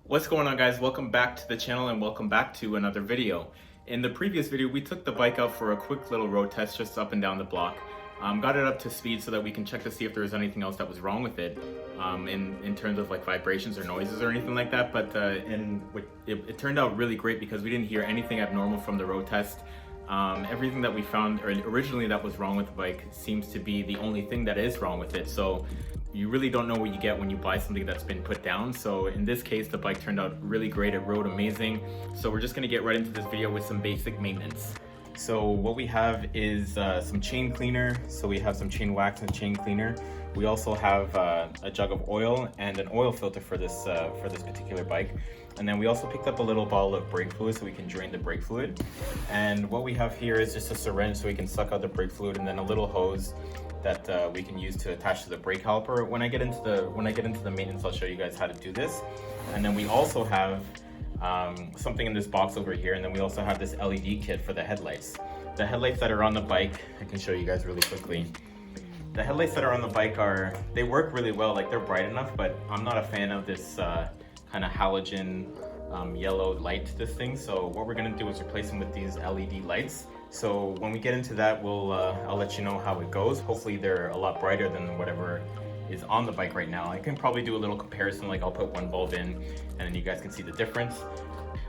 What's going on, guys? Welcome back to the channel and welcome back to another video. In the previous video, we took the bike out for a quick little road test just up and down the block. Got it up to speed so that we can check to see if there was anything else that was wrong with it in terms of like vibrations or noises or anything like that. But it turned out really great because we didn't hear anything abnormal from the road test. Everything that we found originally that was wrong with the bike seems to be the only thing that is wrong with it. So you really don't know what you get when you buy something that's been put down. So in this case, the bike turned out really great. It rode amazing. So we're just gonna get right into this video with some basic maintenance. So what we have is some chain cleaner. So we have some chain wax and chain cleaner. We also have a jug of oil and an oil filter for this particular bike. And then we also picked up a little bottle of brake fluid so we can drain the brake fluid. And what we have here is just a syringe so we can suck out the brake fluid, and then a little hose that we can use to attach to the brake caliper. When I get into the maintenance, I'll show you guys how to do this. And then we also have something in this box over here, and then we also have this LED kit for the headlights. The headlights that are on the bike, I can show you guys really quickly. The headlights that are on the bike they work really well, like they're bright enough, but I'm not a fan of this kind of halogen yellow light to this thing. So what we're gonna do is replace them with these LED lights. So when we get into that, I'll let you know how it goes. Hopefully they're a lot brighter than whatever is on the bike right now. I can probably do a little comparison, like I'll put one bulb in and then you guys can see the difference.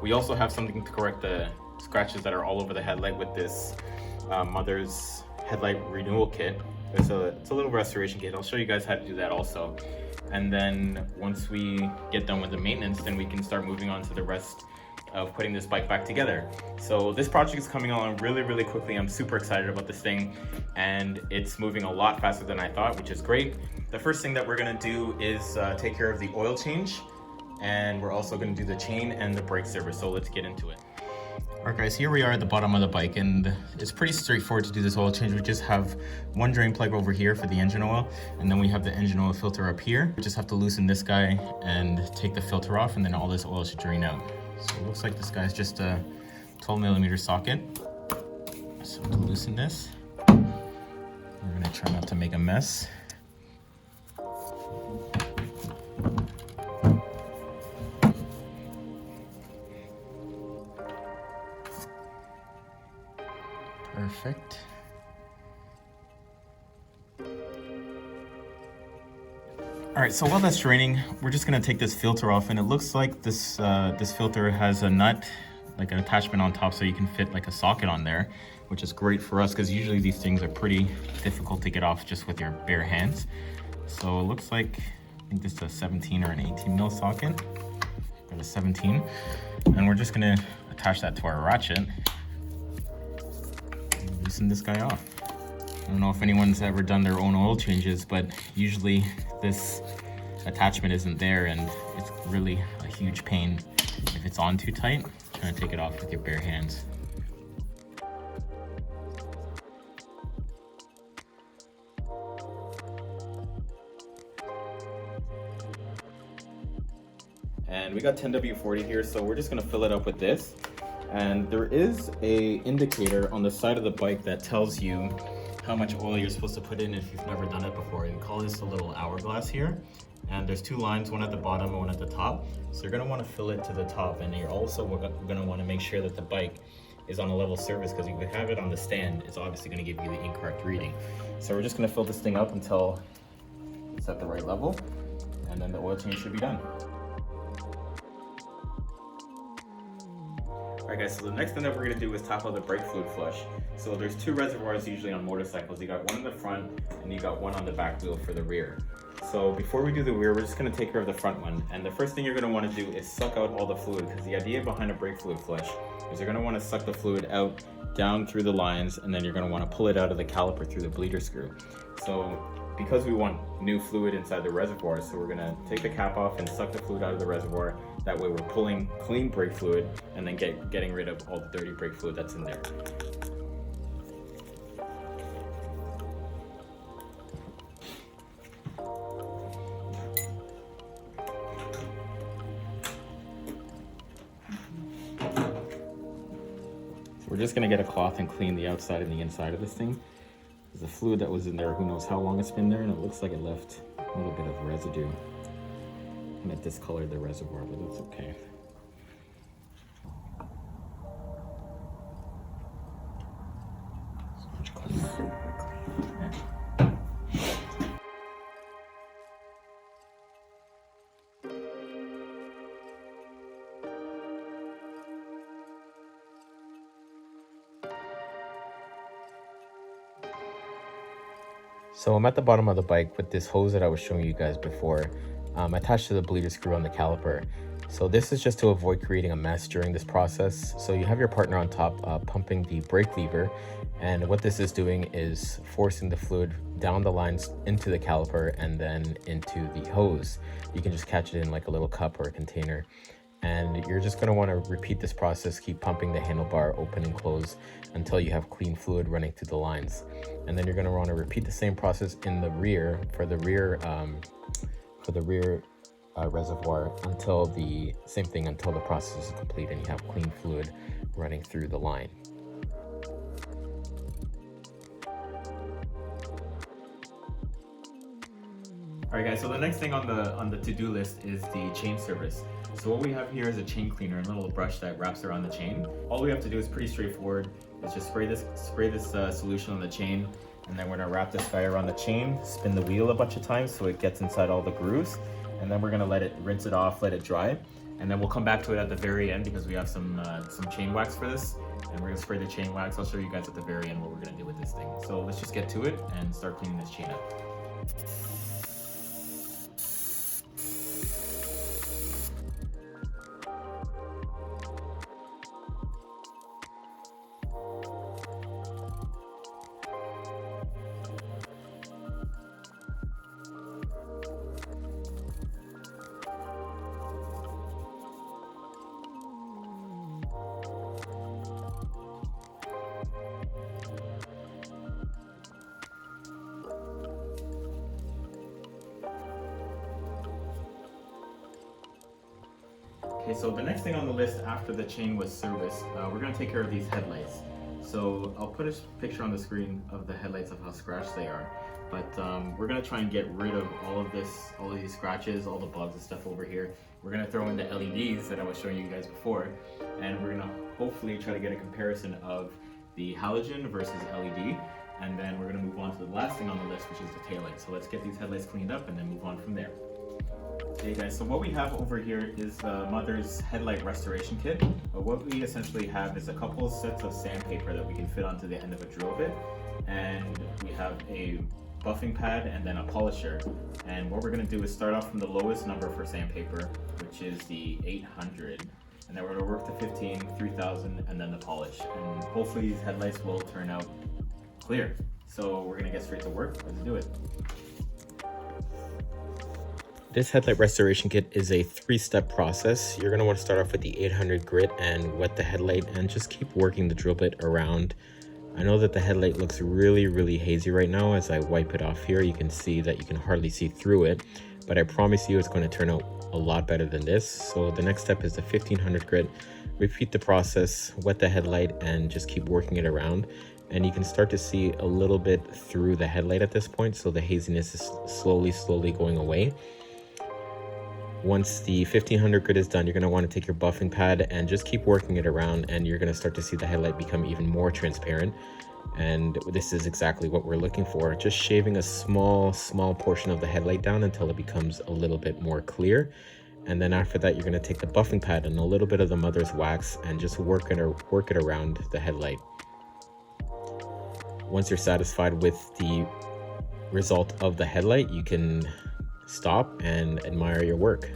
We also have something to correct the scratches that are all over the headlight with this Mother's Headlight Renewal Kit. It's a little restoration kit. I'll show you guys how to do that also. And then once we get done with the maintenance, then we can start moving on to the rest of putting this bike back together. So this project is coming along really quickly. I'm super excited about this thing, and it's moving a lot faster than I thought, which is great. The first thing that we're gonna do is take care of the oil change, and we're also gonna do the chain and the brake service. So let's get into it. Alright guys, here we are at the bottom of the bike, and it's pretty straightforward to do this oil change. We just have one drain plug over here for the engine oil, and then we have the engine oil filter up here. We just have to loosen this guy and take the filter off, and then all this oil should drain out. So it looks like this guy's just a 12mm socket. So to loosen this, we're gonna try not to make a mess. Perfect. All right, so while that's draining, we're just gonna take this filter off, and it looks like this filter has a nut, like an attachment on top, so you can fit like a socket on there, which is great for us because usually these things are pretty difficult to get off just with your bare hands. So it looks like, I think this is a 17 or an 18mm socket, or a 17, and we're just gonna attach that to our ratchet. Loosen this guy off. I don't know if anyone's ever done their own oil changes, but usually this attachment isn't there, and it's really a huge pain if it's on too tight, trying to take it off with your bare hands. And we got 10W40 here, so we're just gonna fill it up with this. And there is a indicator on the side of the bike that tells you how much oil you're supposed to put in if you've never done it before. You call this a little hourglass here. And there's two lines, one at the bottom and one at the top. So you're gonna wanna fill it to the top, and you're also gonna wanna make sure that the bike is on a level surface, because if you have it on the stand, it's obviously gonna give you the incorrect reading. So we're just gonna fill this thing up until it's at the right level, and then the oil change should be done. Alright guys, so the next thing that we're going to do is top out the brake fluid flush. So there's two reservoirs usually on motorcycles. You got one in the front and you got one on the back wheel for the rear. So before we do the rear, we're just going to take care of the front one. And the first thing you're going to want to do is suck out all the fluid, because the idea behind a brake fluid flush is you're going to want to suck the fluid out down through the lines, and then you're going to want to pull it out of the caliper through the bleeder screw. So because we want new fluid inside the reservoir, so we're gonna take the cap off and suck the fluid out of the reservoir. That way we're pulling clean brake fluid and then getting rid of all the dirty brake fluid that's in there. So we're just gonna get a cloth and clean the outside and the inside of this thing. The fluid that was in there, who knows how long it's been there, and it looks like it left a little bit of residue. kind of discolored the reservoir, but that's okay. So much cleaner. So I'm at the bottom of the bike with this hose that I was showing you guys before, attached to the bleeder screw on the caliper. So this is just to avoid creating a mess during this process. So you have your partner on top pumping the brake lever, and what this is doing is forcing the fluid down the lines into the caliper and then into the hose. You can just catch it in like a little cup or a container. And you're just going to want to repeat this process, keep pumping the handlebar open and close until you have clean fluid running through the lines. And then you're going to want to repeat the same process in the rear, for the rear reservoir, until the same thing, until the process is complete and you have clean fluid running through the line. Alright guys, so the next thing on the to-do list is the chain service. So what we have here is a chain cleaner, a little brush that wraps around the chain. All we have to do is pretty straightforward. Is just spray this solution on the chain, and then we're gonna wrap this guy around the chain, spin the wheel a bunch of times so it gets inside all the grooves, and then we're gonna rinse it off, let it dry, and then we'll come back to it at the very end because we have some chain wax for this, and we're gonna spray the chain wax. I'll show you guys at the very end what we're gonna do with this thing. So let's just get to it and start cleaning this chain up. Okay, so the next thing on the list after the chain was serviced, we're going to take care of these headlights. So I'll put a picture on the screen of the headlights of how scratched they are. But we're going to try and get rid of all of these scratches, all the bugs and stuff over here. We're going to throw in the LEDs that I was showing you guys before, and we're going to hopefully try to get a comparison of the halogen versus LED. And then we're going to move on to the last thing on the list, which is the taillight. So let's get these headlights cleaned up and then move on from there. Okay guys, so what we have over here is the mother's Headlight Restoration Kit. What we essentially have is a couple of sets of sandpaper that we can fit onto the end of a drill bit, and we have a buffing pad and then a polisher. And what we're going to do is start off from the lowest number for sandpaper, which is the 800, and then we're going to work to 15, 3000, and then the polish. And hopefully these headlights will turn out clear. So we're going to get straight to work. Let's do it. This headlight restoration kit is a 3-step process. You're going to want to start off with the 800 grit and wet the headlight and just keep working the drill bit around. I know that the headlight looks really hazy right now. As I wipe it off here, you can see that you can hardly see through it, but I promise you it's going to turn out a lot better than this. So the next step is the 1500 grit. Repeat the process, wet the headlight, and just keep working it around. And you can start to see a little bit through the headlight at this point, so the haziness is slowly going away. Once the 1500 grit is done, you're going to want to take your buffing pad and just keep working it around, and you're going to start to see the headlight become even more transparent. And this is exactly what we're looking for, just shaving a small portion of the headlight down until it becomes a little bit more clear. And then after that, you're going to take the buffing pad and a little bit of the mother's wax and just work it around the headlight. Once you're satisfied with the result of the headlight, you can stop and admire your work.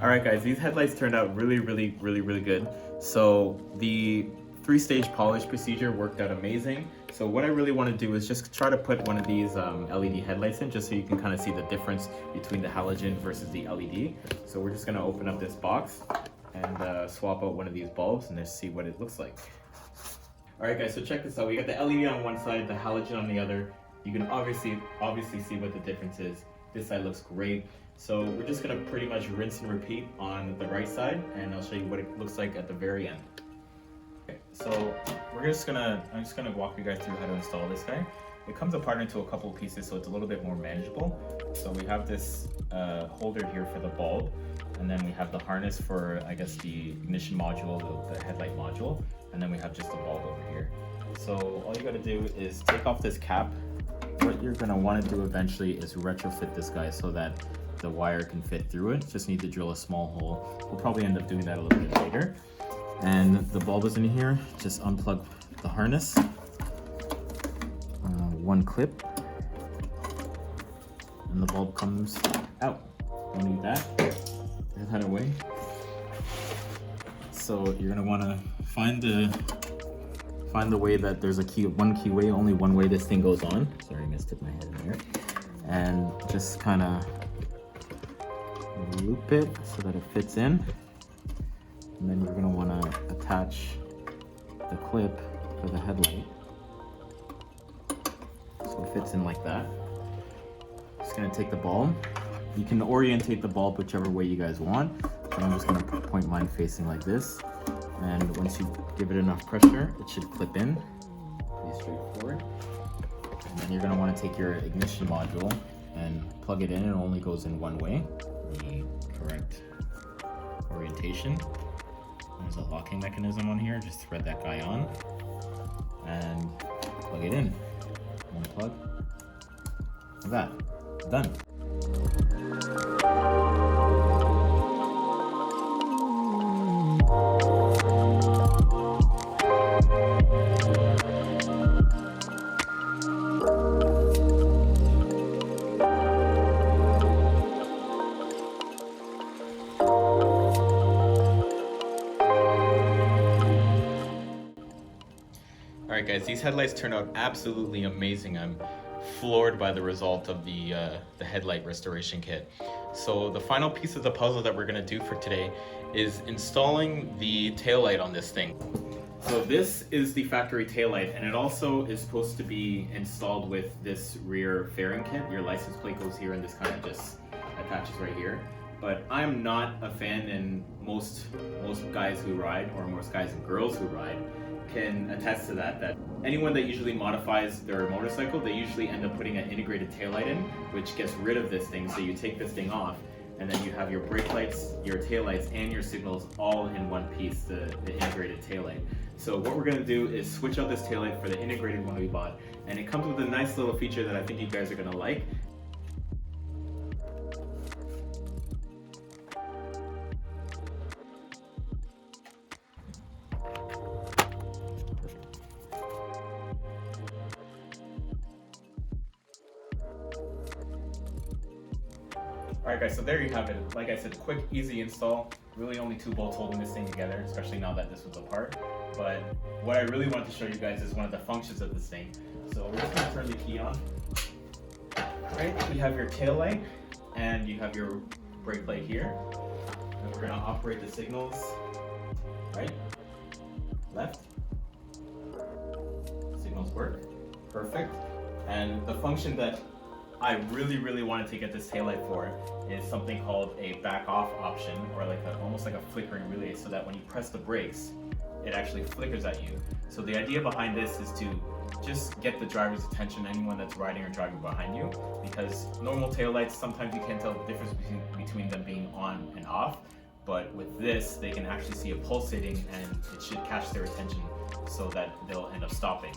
Alright guys, these headlights turned out really good. So the 3-stage polish procedure worked out amazing. So what I really want to do is just try to put one of these LED headlights in, just so you can kind of see the difference between the halogen versus the LED. So we're just going to open up this box and swap out one of these bulbs and just see what it looks like. Alright guys, so check this out. We got the LED on one side, the halogen on the other. You can obviously see what the difference is. This side looks great. So we're just gonna pretty much rinse and repeat on the right side, and I'll show you what it looks like at the very end. Okay, so I'm just gonna walk you guys through how to install this guy. It comes apart into a couple of pieces, so it's a little bit more manageable. So we have this holder here for the bulb, and then we have the harness for, I guess, the ignition module, the headlight module, and then we have just the bulb over here. So all you gotta do is take off this cap. What you're gonna wanna do eventually is retrofit this guy so that the wire can fit through it. Just need to drill a small hole. We'll probably end up doing that a little bit later. And the bulb is in here. Just unplug the harness. One clip. And the bulb comes out. Don't need that. Get that away. So you're gonna wanna find the way that there's one key way, only one way this thing goes on. Sorry, I'm gonna stick my head in here. And just kinda loop it so that it fits in. And then you're gonna wanna attach the clip for the headlight. So it fits in like that. Just gonna take the bulb. You can orientate the bulb whichever way you guys want. But I'm just gonna point mine facing like this. And once you give it enough pressure, it should clip in. Pretty straightforward. And then you're gonna wanna take your ignition module and plug it in. It only goes in one way. The correct orientation. There's a locking mechanism on here. Just thread that guy on and plug it in. One plug. Like that. Done. Alright guys, these headlights turned out absolutely amazing. I'm floored by the result of the Headlight Restoration Kit. So the final piece of the puzzle that we're going to do for today is installing the taillight on this thing. So this is the factory taillight, and it also is supposed to be installed with this rear fairing kit. Your license plate goes here and this kind of just attaches right here. But I'm not a fan, and most guys who ride, or most guys and girls who ride, can attest to that anyone that usually modifies their motorcycle, they usually end up putting an integrated taillight in, which gets rid of this thing. So you take this thing off, and then you have your brake lights, your taillights, and your signals all in one piece, the integrated taillight. So what we're gonna do is switch out this taillight for the integrated one we bought, and it comes with a nice little feature that I think you guys are gonna like. Alright guys, so there you have it. Like I said, quick, easy install. Really only 2 bolts holding this thing together, especially now that this was apart. But what I really wanted to show you guys is one of the functions of this thing. So we're just going to turn the key on. Alright, you have your tail light and you have your brake light here. And we're going to operate the signals. Right, left. Signals work. Perfect. And the function that I really wanted to get this taillight for is something called a back off option, or like almost like a flickering relay, so that when you press the brakes, it actually flickers at you. So the idea behind this is to just get the driver's attention, anyone that's riding or driving behind you, because normal taillights, sometimes you can't tell the difference between them being on and off, but with this, they can actually see it pulsating and it should catch their attention so that they'll end up stopping.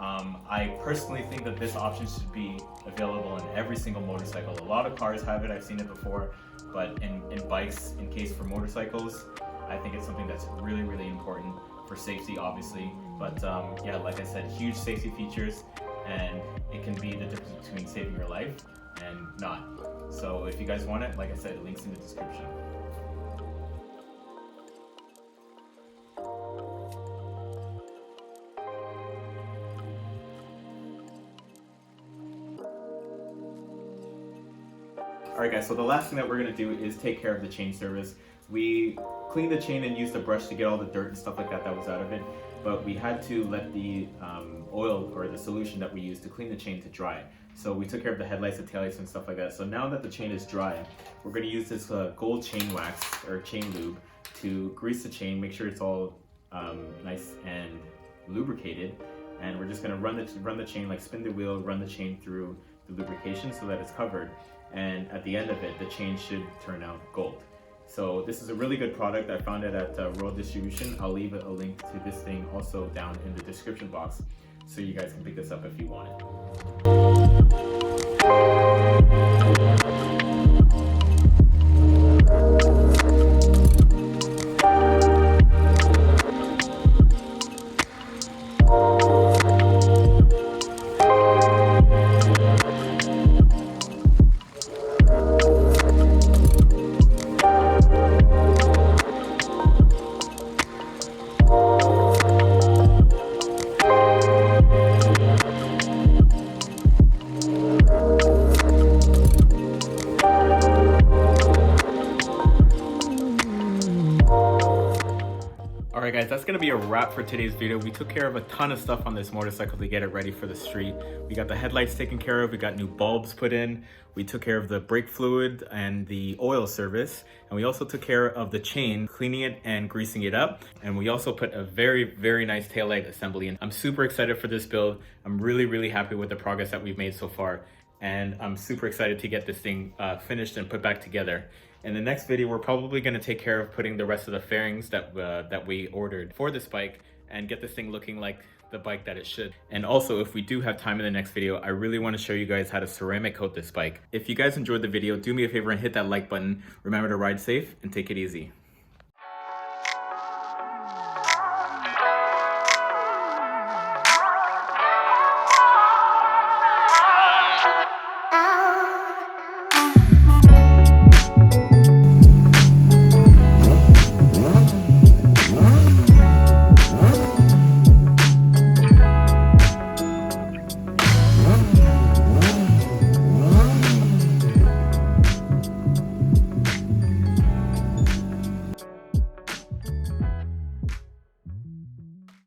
I personally think that this option should be available in every single motorcycle. A lot of cars have it, I've seen it before, but in bikes, in case for motorcycles, I think it's something that's really important for safety, obviously. But yeah, like I said, huge safety features, and it can be the difference between saving your life and not. So if you guys want it, like I said, links in the description. Alright guys, so the last thing that we're going to do is take care of the chain service. We cleaned the chain and used the brush to get all the dirt and stuff like that was out of it. but we had to let the oil or the solution that we used to clean the chain to dry. So we took care of the headlights, the taillights, and stuff like that. So now that the chain is dry, we're going to use this gold chain wax or chain lube to grease the chain, make sure it's all nice and lubricated. And we're just going to run the chain, like spin the wheel, run the chain through the lubrication so that it's covered. And at the end of it, the chain should turn out gold. So this is a really good product. I found it at World Distribution. I'll leave a link to this thing also down in the description box so you guys can pick this up if you want it. Alright guys, that's going to be a wrap for today's video. We took care of a ton of stuff on this motorcycle to get it ready for the street. We got the headlights taken care of, we got new bulbs put in, we took care of the brake fluid and the oil service, and we also took care of the chain, cleaning it and greasing it up, and we also put a very nice taillight assembly in. I'm super excited for this build. I'm really happy with the progress that we've made so far, and I'm super excited to get this thing finished and put back together. In the next video, we're probably going to take care of putting the rest of the fairings that we ordered for this bike and get this thing looking like the bike that it should. And also, if we do have time in the next video, I really want to show you guys how to ceramic coat this bike. If you guys enjoyed the video, do me a favor and hit that like button. Remember to ride safe and take it easy.